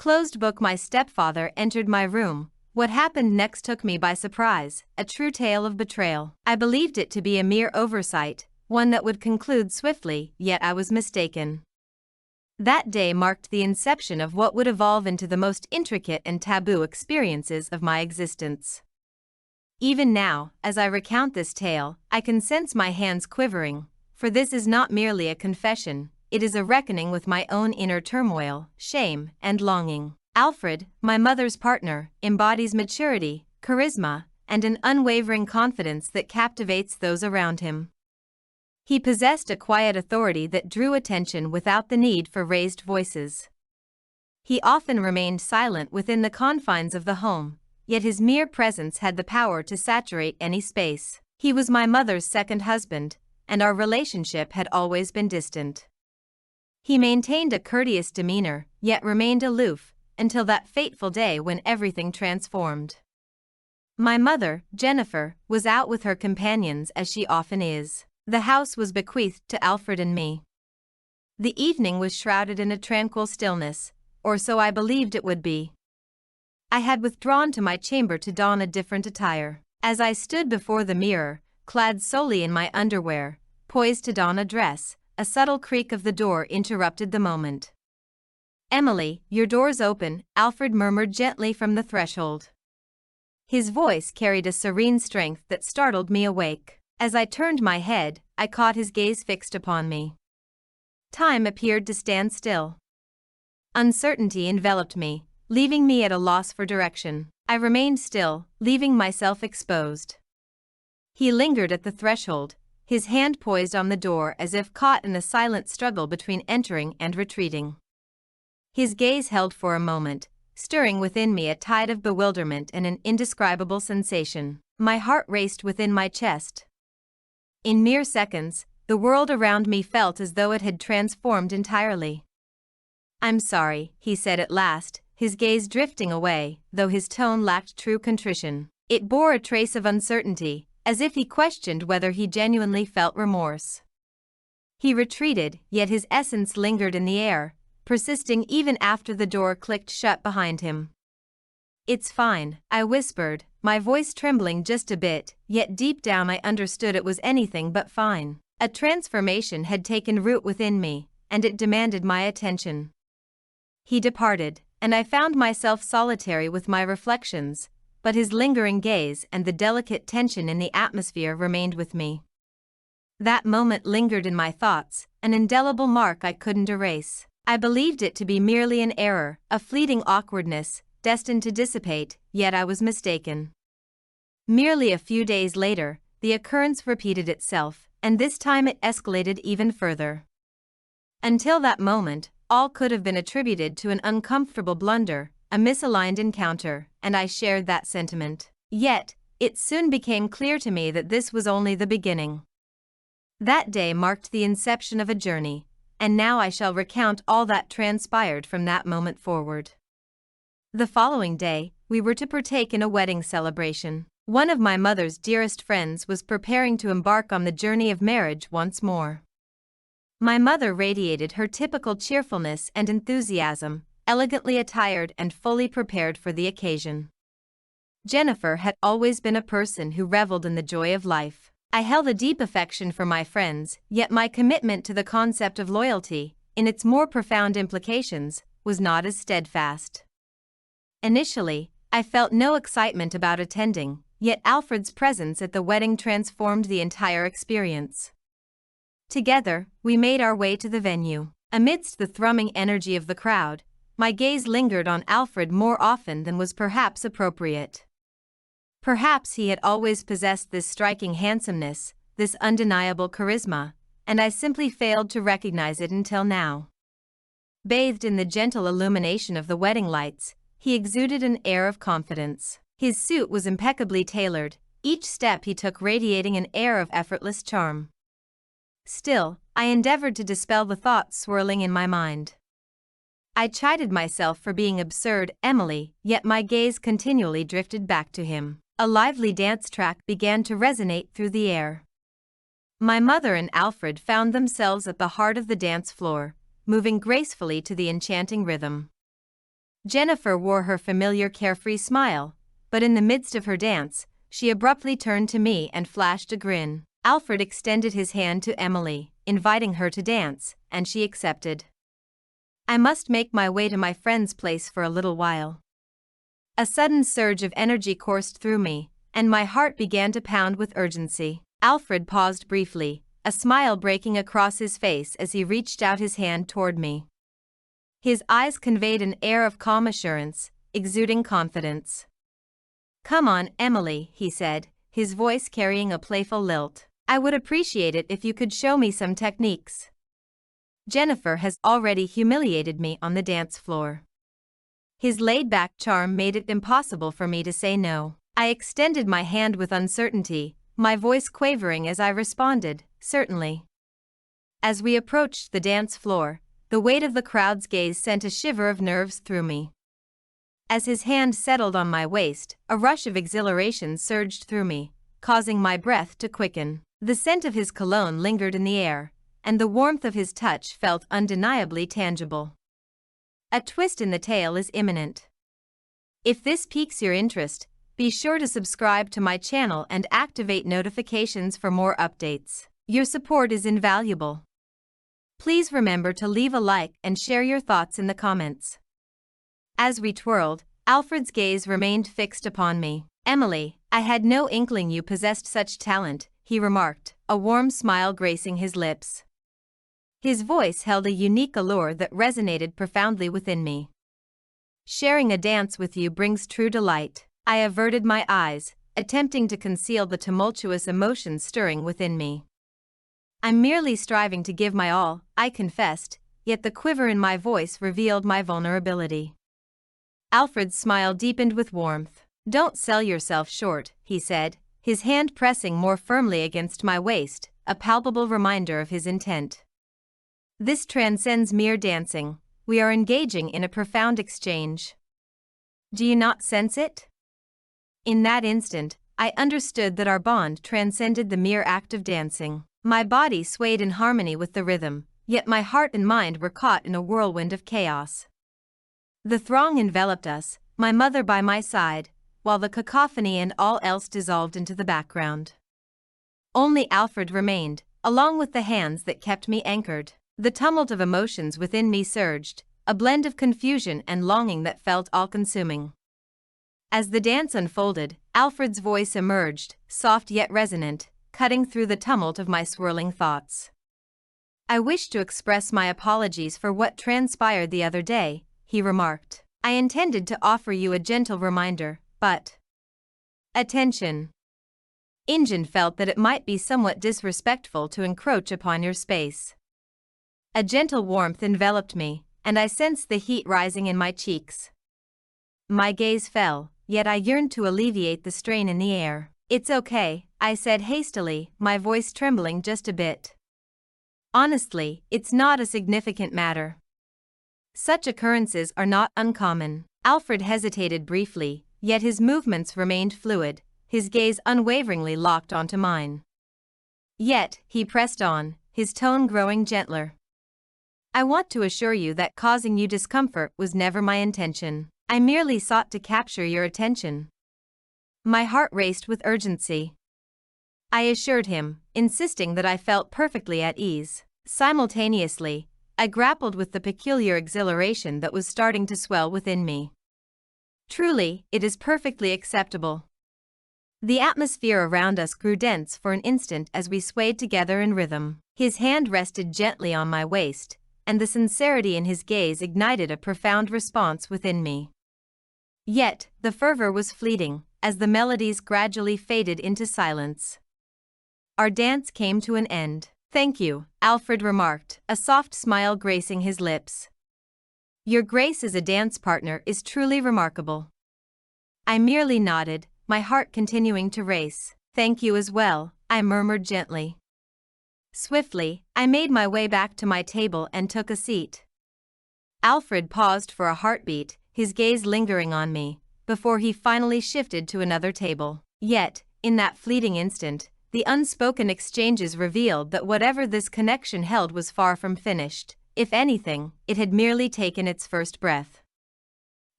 closed book. My stepfather entered my room. What happened next took me by surprise, a true tale of betrayal. I believed it to be a mere oversight, one that would conclude swiftly, yet I was mistaken. That day marked the inception of what would evolve into the most intricate and taboo experiences of my existence. Even now, as I recount this tale, I can sense my hands quivering, for this is not merely a confession, it is a reckoning with my own inner turmoil, shame, and longing. Alfred, my mother's partner, embodies maturity, charisma, and an unwavering confidence that captivates those around him. He possessed a quiet authority that drew attention without the need for raised voices. He often remained silent within the confines of the home, yet his mere presence had the power to saturate any space. He was my mother's second husband, and our relationship had always been distant. He maintained a courteous demeanor, yet remained aloof, until that fateful day when everything transformed. My mother, Jennifer, was out with her companions as she often is. The house was bequeathed to Alfred and me. The evening was shrouded in a tranquil stillness, or so I believed it would be. I had withdrawn to my chamber to don a different attire. As I stood before the mirror, clad solely in my underwear, poised to don a dress, a subtle creak of the door interrupted the moment. "Emily, your door's open," Alfred murmured gently from the threshold. His voice carried a serene strength that startled me awake. As I turned my head, I caught his gaze fixed upon me. Time appeared to stand still. Uncertainty enveloped me, leaving me at a loss for direction. I remained still, leaving myself exposed. He lingered at the threshold, his hand poised on the door as if caught in a silent struggle between entering and retreating. His gaze held for a moment, stirring within me a tide of bewilderment and an indescribable sensation. My heart raced within my chest. In mere seconds, the world around me felt as though it had transformed entirely. "I'm sorry," he said at last, his gaze drifting away, though his tone lacked true contrition. It bore a trace of uncertainty, as if he questioned whether he genuinely felt remorse. He retreated, yet his essence lingered in the air, persisting even after the door clicked shut behind him. "It's fine," I whispered, my voice trembling just a bit, yet deep down I understood it was anything but fine. A transformation had taken root within me, and it demanded my attention. He departed, and I found myself solitary with my reflections, but his lingering gaze and the delicate tension in the atmosphere remained with me. That moment lingered in my thoughts, an indelible mark I couldn't erase. I believed it to be merely an error, a fleeting awkwardness, destined to dissipate, yet I was mistaken. Merely a few days later, the occurrence repeated itself, and this time it escalated even further. Until that moment, all could have been attributed to an uncomfortable blunder, a misaligned encounter, and I shared that sentiment. Yet, it soon became clear to me that this was only the beginning. That day marked the inception of a journey, and now I shall recount all that transpired from that moment forward. The following day, we were to partake in a wedding celebration. One of my mother's dearest friends was preparing to embark on the journey of marriage once more. My mother radiated her typical cheerfulness and enthusiasm, elegantly attired and fully prepared for the occasion. Jennifer had always been a person who reveled in the joy of life. I held a deep affection for my friends, yet my commitment to the concept of loyalty, in its more profound implications, was not as steadfast. Initially, I felt no excitement about attending, yet Alfred's presence at the wedding transformed the entire experience. Together, we made our way to the venue. Amidst the thrumming energy of the crowd, my gaze lingered on Alfred more often than was perhaps appropriate. Perhaps he had always possessed this striking handsomeness, this undeniable charisma, and I simply failed to recognize it until now. Bathed in the gentle illumination of the wedding lights, he exuded an air of confidence. His suit was impeccably tailored, each step he took radiating an air of effortless charm. Still, I endeavored to dispel the thoughts swirling in my mind. I chided myself for being absurd, Emily, yet my gaze continually drifted back to him. A lively dance track began to resonate through the air. My mother and Alfred found themselves at the heart of the dance floor, moving gracefully to the enchanting rhythm. Jennifer wore her familiar carefree smile, but in the midst of her dance, she abruptly turned to me and flashed a grin. Alfred extended his hand to Emily, inviting her to dance, and she accepted. I must make my way to my friend's place for a little while. A sudden surge of energy coursed through me, and my heart began to pound with urgency. Alfred paused briefly, a smile breaking across his face as he reached out his hand toward me. His eyes conveyed an air of calm assurance, exuding confidence. "Come on, Emily," he said, his voice carrying a playful lilt. "I would appreciate it if you could show me some techniques. Jennifer has already humiliated me on the dance floor." His laid-back charm made it impossible for me to say no. I extended my hand with uncertainty, my voice quavering as I responded, "Certainly." As we approached the dance floor, the weight of the crowd's gaze sent a shiver of nerves through me. As his hand settled on my waist, a rush of exhilaration surged through me, causing my breath to quicken. The scent of his cologne lingered in the air, and the warmth of his touch felt undeniably tangible. A twist in the tale is imminent. If this piques your interest, be sure to subscribe to my channel and activate notifications for more updates. Your support is invaluable. Please remember to leave a like and share your thoughts in the comments. As we twirled, Alfred's gaze remained fixed upon me. "Emily, I had no inkling you possessed such talent," he remarked, a warm smile gracing his lips. His voice held a unique allure that resonated profoundly within me. "Sharing a dance with you brings true delight." I averted my eyes, attempting to conceal the tumultuous emotions stirring within me. "I'm merely striving to give my all," I confessed, yet the quiver in my voice revealed my vulnerability. Alfred's smile deepened with warmth. "Don't sell yourself short," he said, his hand pressing more firmly against my waist, a palpable reminder of his intent. "This transcends mere dancing. We are engaging in a profound exchange. Do you not sense it?" In that instant, I understood that our bond transcended the mere act of dancing. My body swayed in harmony with the rhythm, yet my heart and mind were caught in a whirlwind of chaos. The throng enveloped us, my mother by my side, while the cacophony and all else dissolved into the background. Only Alfred remained, along with the hands that kept me anchored. The tumult of emotions within me surged, a blend of confusion and longing that felt all-consuming. As the dance unfolded, Alfred's voice emerged, soft yet resonant, cutting through the tumult of my swirling thoughts. "I wish to express my apologies for what transpired the other day," he remarked. "I intended to offer you a gentle reminder, but..." "Attention. Ingen felt that it might be somewhat disrespectful to encroach upon your space." A gentle warmth enveloped me, and I sensed the heat rising in my cheeks. My gaze fell, yet I yearned to alleviate the strain in the air. "It's okay," I said hastily, my voice trembling just a bit. "Honestly, it's not a significant matter. Such occurrences are not uncommon." Alfred hesitated briefly, yet his movements remained fluid, his gaze unwaveringly locked onto mine. Yet, he pressed on, his tone growing gentler. "I want to assure you that causing you discomfort was never my intention. I merely sought to capture your attention." My heart raced with urgency. I assured him, insisting that I felt perfectly at ease. Simultaneously, I grappled with the peculiar exhilaration that was starting to swell within me. "Truly, it is perfectly acceptable." The atmosphere around us grew dense for an instant as we swayed together in rhythm. His hand rested gently on my waist, and the sincerity in his gaze ignited a profound response within me. Yet, the fervor was fleeting, as the melodies gradually faded into silence. Our dance came to an end. "Thank you," Alfred remarked, a soft smile gracing his lips. "Your grace as a dance partner is truly remarkable." I merely nodded, my heart continuing to race. "Thank you as well," I murmured gently. Swiftly, I made my way back to my table and took a seat. Alfred paused for a heartbeat, his gaze lingering on me, before he finally shifted to another table. Yet, in that fleeting instant, the unspoken exchanges revealed that whatever this connection held was far from finished. If anything, it had merely taken its first breath.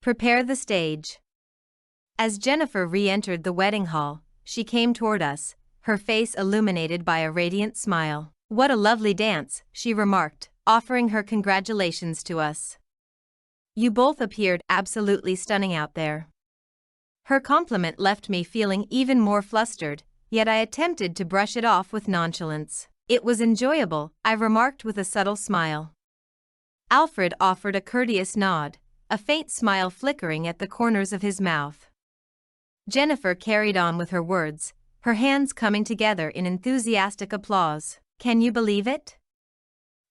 Prepare the stage. As Jennifer re-entered the wedding hall, she came toward us, her face illuminated by a radiant smile. "What a lovely dance," she remarked, offering her congratulations to us. "You both appeared absolutely stunning out there." Her compliment left me feeling even more flustered, yet I attempted to brush it off with nonchalance. "It was enjoyable," I remarked with a subtle smile. Alfred offered a courteous nod, a faint smile flickering at the corners of his mouth. Jennifer carried on with her words, her hands coming together in enthusiastic applause. "Can you believe it?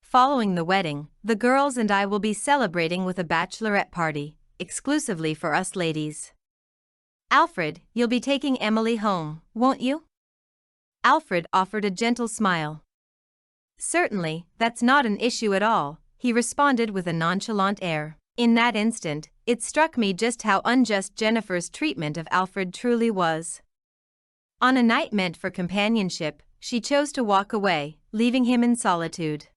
Following the wedding, the girls and I will be celebrating with a bachelorette party, exclusively for us ladies. Alfred, you'll be taking Emily home, won't you?" Alfred offered a gentle smile. "Certainly, that's not an issue at all," he responded with a nonchalant air. In that instant, it struck me just how unjust Jennifer's treatment of Alfred truly was. On a night meant for companionship, she chose to walk away, leaving him in solitude.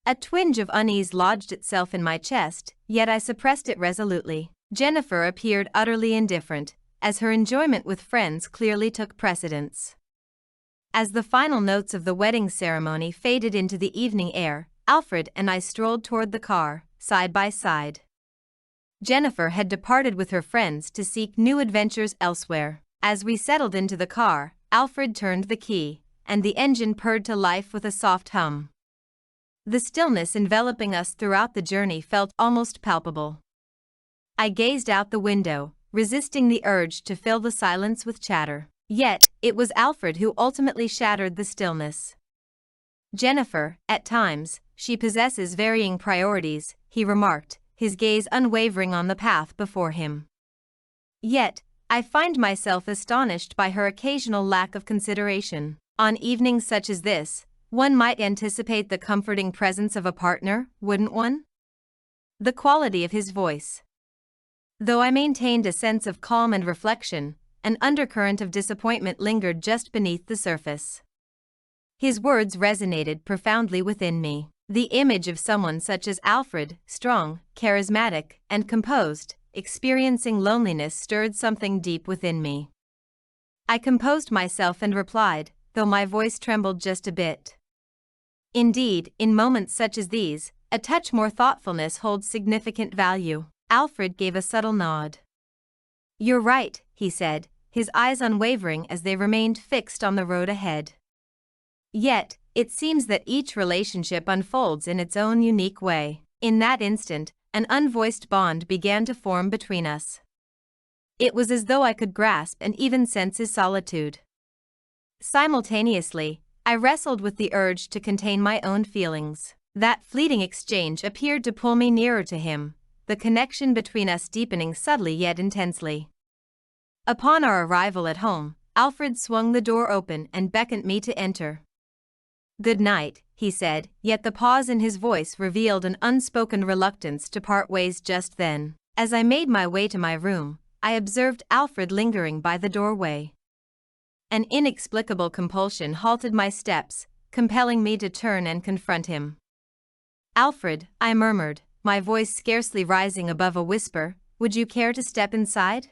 A twinge of unease lodged itself in my chest, yet I suppressed it resolutely. Jennifer appeared utterly indifferent, as her enjoyment with friends clearly took precedence. As the final notes of the wedding ceremony faded into the evening air, Alfred and I strolled toward the car, side by side. Jennifer had departed with her friends to seek new adventures elsewhere. As we settled into the car, Alfred turned the key, and the engine purred to life with a soft hum. The stillness enveloping us throughout the journey felt almost palpable. I gazed out the window, resisting the urge to fill the silence with chatter. Yet, it was Alfred who ultimately shattered the stillness. "Jennifer, at times, she possesses varying priorities," he remarked, his gaze unwavering on the path before him. "Yet, I find myself astonished by her occasional lack of consideration. On evenings such as this, one might anticipate the comforting presence of a partner, wouldn't one?" The quality of his voice. Though I maintained a sense of calm and reflection, an undercurrent of disappointment lingered just beneath the surface. His words resonated profoundly within me. The image of someone such as Alfred, strong, charismatic, and composed, experiencing loneliness stirred something deep within me. I composed myself and replied, though my voice trembled just a bit. "Indeed, in moments such as these, a touch more thoughtfulness holds significant value." Alfred gave a subtle nod. "You're right," he said, his eyes unwavering as they remained fixed on the road ahead. "Yet, it seems that each relationship unfolds in its own unique way." In that instant, an unvoiced bond began to form between us. It was as though I could grasp and even sense his solitude. Simultaneously, I wrestled with the urge to contain my own feelings. That fleeting exchange appeared to pull me nearer to him, the connection between us deepening subtly yet intensely. Upon our arrival at home, Alfred swung the door open and beckoned me to enter. "Good night," he said, yet the pause in his voice revealed an unspoken reluctance to part ways just then. As I made my way to my room, I observed Alfred lingering by the doorway. An inexplicable compulsion halted my steps, compelling me to turn and confront him. "Alfred," I murmured, my voice scarcely rising above a whisper, "would you care to step inside?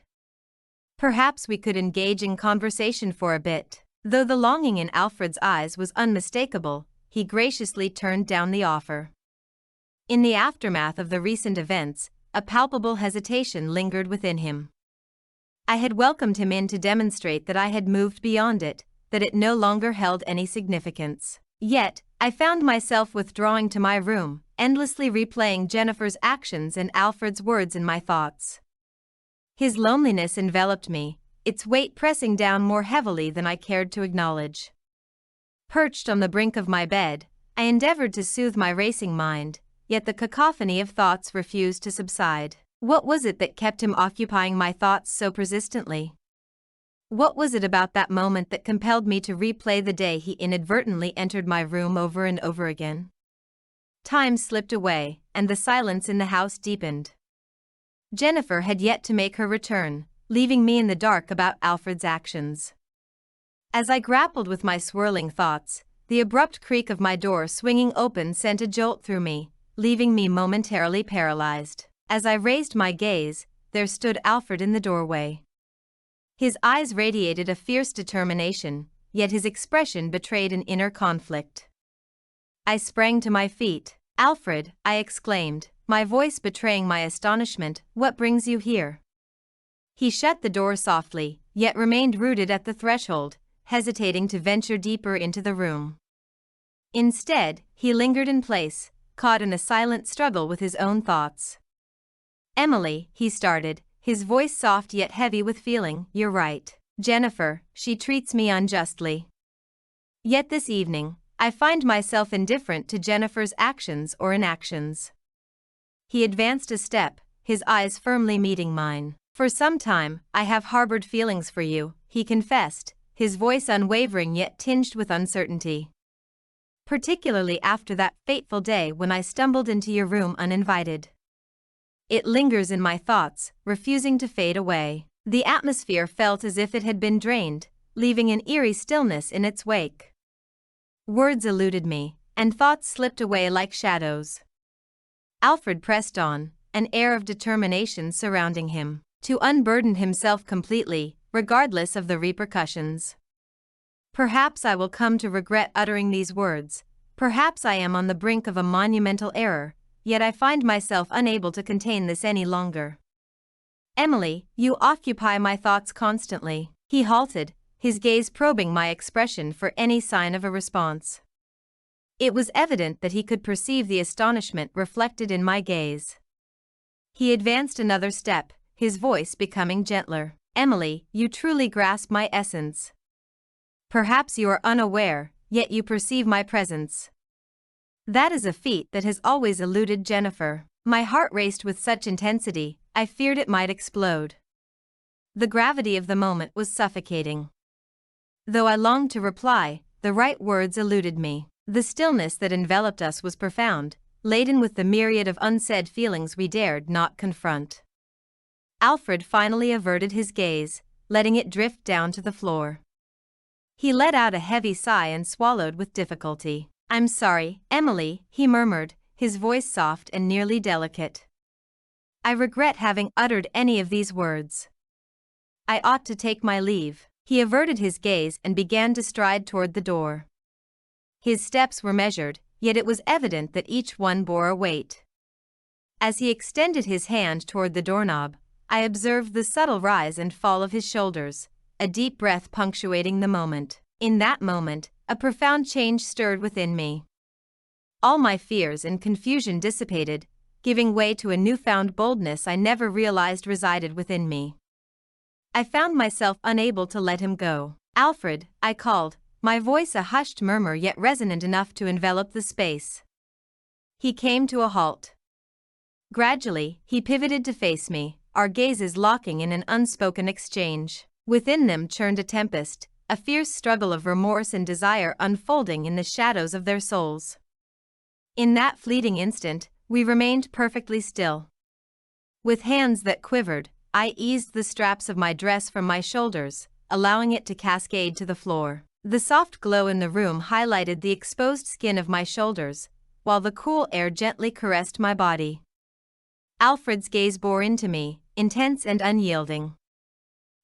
Perhaps we could engage in conversation for a bit." Though the longing in Alfred's eyes was unmistakable, he graciously turned down the offer. In the aftermath of the recent events, a palpable hesitation lingered within him. I had welcomed him in to demonstrate that I had moved beyond it, that it no longer held any significance. Yet, I found myself withdrawing to my room, endlessly replaying Jennifer's actions and Alfred's words in my thoughts. His loneliness enveloped me, its weight pressing down more heavily than I cared to acknowledge. Perched on the brink of my bed, I endeavored to soothe my racing mind, yet the cacophony of thoughts refused to subside. What was it that kept him occupying my thoughts so persistently? What was it about that moment that compelled me to replay the day he inadvertently entered my room over and over again? Time slipped away, and the silence in the house deepened. Jennifer had yet to make her return, leaving me in the dark about Alfred's actions. As I grappled with my swirling thoughts, the abrupt creak of my door swinging open sent a jolt through me, leaving me momentarily paralyzed. As I raised my gaze, there stood Alfred in the doorway. His eyes radiated a fierce determination, yet his expression betrayed an inner conflict. I sprang to my feet. "Alfred," I exclaimed, my voice betraying my astonishment, "what brings you here?" He shut the door softly, yet remained rooted at the threshold, hesitating to venture deeper into the room. Instead, he lingered in place, caught in a silent struggle with his own thoughts. "Emily," he started, his voice soft yet heavy with feeling, "you're right. Jennifer, she treats me unjustly. Yet this evening, I find myself indifferent to Jennifer's actions or inactions." He advanced a step, his eyes firmly meeting mine. "For some time, I have harbored feelings for you," he confessed, his voice unwavering yet tinged with uncertainty. "Particularly after that fateful day when I stumbled into your room uninvited. It lingers in my thoughts, refusing to fade away." The atmosphere felt as if it had been drained, leaving an eerie stillness in its wake. Words eluded me, and thoughts slipped away like shadows. Alfred pressed on, an air of determination surrounding him, to unburden himself completely, regardless of the repercussions. "Perhaps I will come to regret uttering these words, perhaps I am on the brink of a monumental error, yet I find myself unable to contain this any longer. Emily, you occupy my thoughts constantly." He halted, his gaze probing my expression for any sign of a response. It was evident that he could perceive the astonishment reflected in my gaze. He advanced another step, his voice becoming gentler. "Emily, you truly grasp my essence. Perhaps you are unaware, yet you perceive my presence. That is a feat that has always eluded Jennifer." My heart raced with such intensity, I feared it might explode. The gravity of the moment was suffocating. Though I longed to reply, the right words eluded me. The stillness that enveloped us was profound, laden with the myriad of unsaid feelings we dared not confront. Alfred finally averted his gaze, letting it drift down to the floor. He let out a heavy sigh and swallowed with difficulty. "I'm sorry, Emily," he murmured, his voice soft and nearly delicate. "I regret having uttered any of these words. I ought to take my leave." He averted his gaze and began to stride toward the door. His steps were measured, yet it was evident that each one bore a weight. As he extended his hand toward the doorknob, I observed the subtle rise and fall of his shoulders, a deep breath punctuating the moment. In that moment, a profound change stirred within me. All my fears and confusion dissipated, giving way to a newfound boldness I never realized resided within me. I found myself unable to let him go. "Alfred," I called, my voice a hushed murmur yet resonant enough to envelop the space. He came to a halt. Gradually, he pivoted to face me, our gazes locking in an unspoken exchange. Within them churned a tempest, a fierce struggle of remorse and desire unfolding in the shadows of their souls. In that fleeting instant, we remained perfectly still. With hands that quivered, I eased the straps of my dress from my shoulders, allowing it to cascade to the floor. The soft glow in the room highlighted the exposed skin of my shoulders, while the cool air gently caressed my body. Alfred's gaze bore into me, intense and unyielding.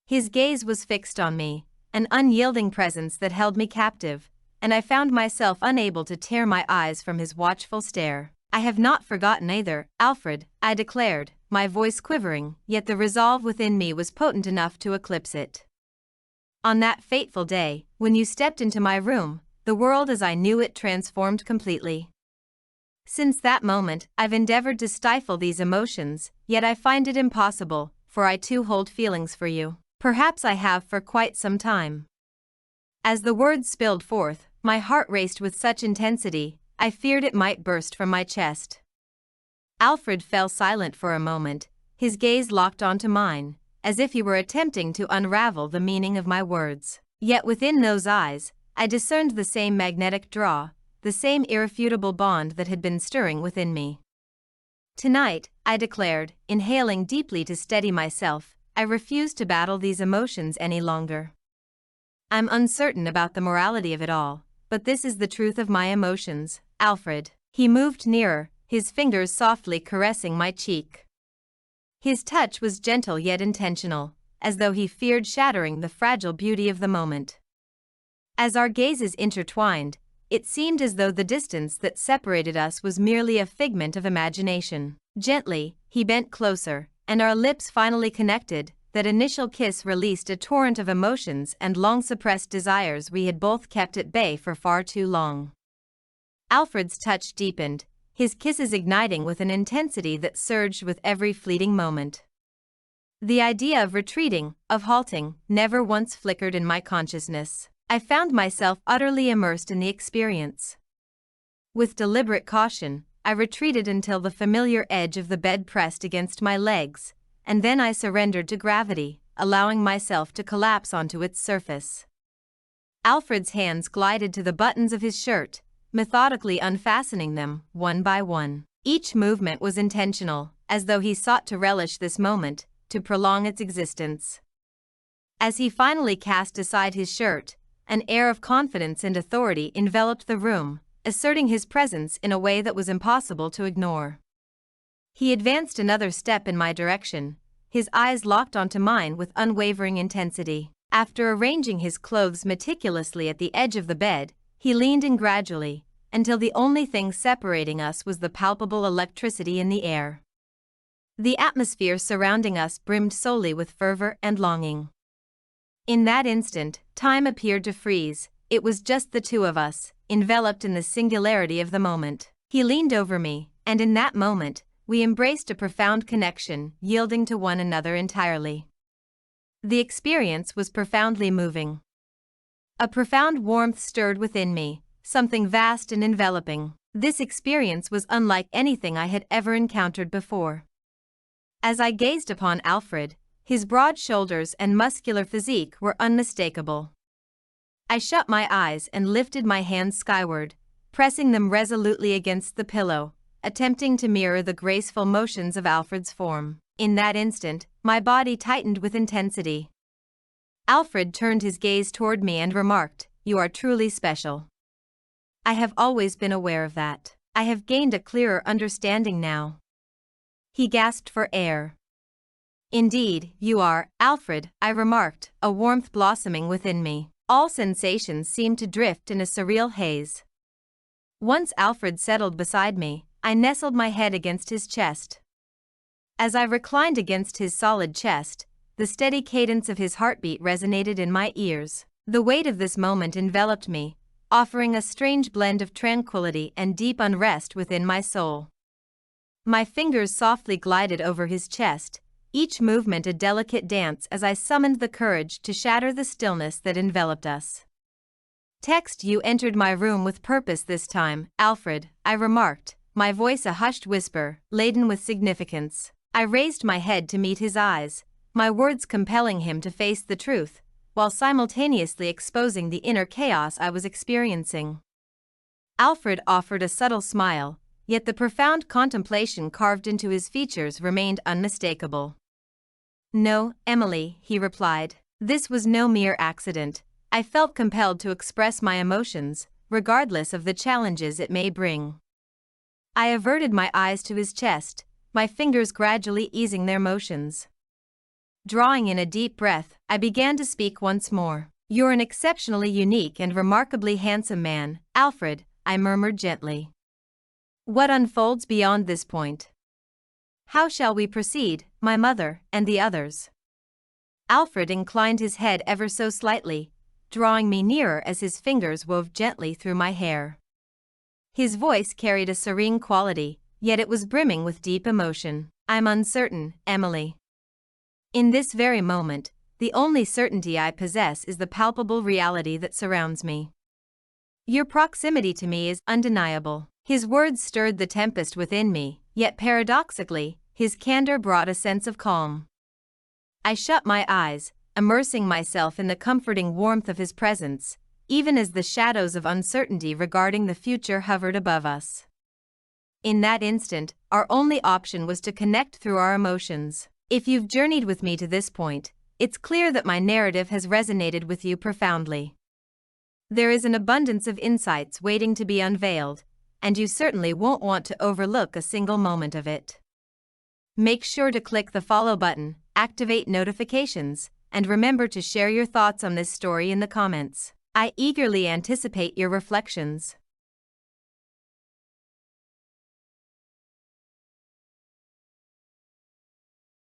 His gaze was fixed on me, an unyielding presence that held me captive, and I found myself unable to tear my eyes from his watchful stare. "I have not forgotten either, Alfred," I declared, my voice quivering, yet the resolve within me was potent enough to eclipse it. "On that fateful day, when you stepped into my room, the world as I knew it transformed completely. Since that moment, I've endeavored to stifle these emotions, yet I find it impossible, for I too hold feelings for you. Perhaps I have for quite some time." As the words spilled forth, my heart raced with such intensity, I feared it might burst from my chest. Alfred fell silent for a moment, his gaze locked onto mine, as if he were attempting to unravel the meaning of my words. Yet within those eyes, I discerned the same magnetic draw, the same irrefutable bond that had been stirring within me. "Tonight," I declared, inhaling deeply to steady myself, "I refuse to battle these emotions any longer. I'm uncertain about the morality of it all, but this is the truth of my emotions, Alfred." He moved nearer, his fingers softly caressing my cheek. His touch was gentle yet intentional, as though he feared shattering the fragile beauty of the moment. As our gazes intertwined, it seemed as though the distance that separated us was merely a figment of imagination. Gently, he bent closer, and our lips finally connected. That initial kiss released a torrent of emotions and long-suppressed desires we had both kept at bay for far too long. Alfred's touch deepened, his kisses igniting with an intensity that surged with every fleeting moment. The idea of retreating, of halting, never once flickered in my consciousness. I found myself utterly immersed in the experience. With deliberate caution, I retreated until the familiar edge of the bed pressed against my legs, and then I surrendered to gravity, allowing myself to collapse onto its surface. Alfred's hands glided to the buttons of his shirt, methodically unfastening them, one by one. Each movement was intentional, as though he sought to relish this moment, to prolong its existence. As he finally cast aside his shirt, an air of confidence and authority enveloped the room, asserting his presence in a way that was impossible to ignore. He advanced another step in my direction, his eyes locked onto mine with unwavering intensity. After arranging his clothes meticulously at the edge of the bed, he leaned in gradually, until the only thing separating us was the palpable electricity in the air. The atmosphere surrounding us brimmed solely with fervor and longing. In that instant, time appeared to freeze. It was just the two of us, enveloped in the singularity of the moment. He leaned over me, and in that moment, we embraced a profound connection, yielding to one another entirely. The experience was profoundly moving. A profound warmth stirred within me, something vast and enveloping. This experience was unlike anything I had ever encountered before. As I gazed upon Alfred, his broad shoulders and muscular physique were unmistakable. I shut my eyes and lifted my hands skyward, pressing them resolutely against the pillow, attempting to mirror the graceful motions of Alfred's form. In that instant, my body tightened with intensity. Alfred turned his gaze toward me and remarked, "You are truly special." I have always been aware of that. I have gained a clearer understanding now. He gasped for air. "Indeed, you are, Alfred," I remarked, a warmth blossoming within me. All sensations seemed to drift in a surreal haze. Once Alfred settled beside me, I nestled my head against his chest. As I reclined against his solid chest, the steady cadence of his heartbeat resonated in my ears. The weight of this moment enveloped me, offering a strange blend of tranquility and deep unrest within my soul. My fingers softly glided over his chest, each movement a delicate dance as I summoned the courage to shatter the stillness that enveloped us. "You entered my room with purpose this time, Alfred," I remarked, my voice a hushed whisper, laden with significance. I raised my head to meet his eyes, my words compelling him to face the truth, while simultaneously exposing the inner chaos I was experiencing. Alfred offered a subtle smile, yet the profound contemplation carved into his features remained unmistakable. "No, Emily," he replied. "This was no mere accident. I felt compelled to express my emotions, regardless of the challenges it may bring." I averted my eyes to his chest, my fingers gradually easing their motions. Drawing in a deep breath, I began to speak once more. "You're an exceptionally unique and remarkably handsome man, Alfred," I murmured gently. "What unfolds beyond this point? How shall we proceed, my mother and the others?" Alfred inclined his head ever so slightly, drawing me nearer as his fingers wove gently through my hair. His voice carried a serene quality, yet it was brimming with deep emotion. "I'm uncertain, Emily. In this very moment, the only certainty I possess is the palpable reality that surrounds me. Your proximity to me is undeniable." His words stirred the tempest within me, yet paradoxically, his candor brought a sense of calm. I shut my eyes, immersing myself in the comforting warmth of his presence, even as the shadows of uncertainty regarding the future hovered above us. In that instant, our only option was to connect through our emotions. If you've journeyed with me to this point, it's clear that my narrative has resonated with you profoundly. There is an abundance of insights waiting to be unveiled, and you certainly won't want to overlook a single moment of it. Make sure to click the follow button, activate notifications, and remember to share your thoughts on this story in the comments. I eagerly anticipate your reflections.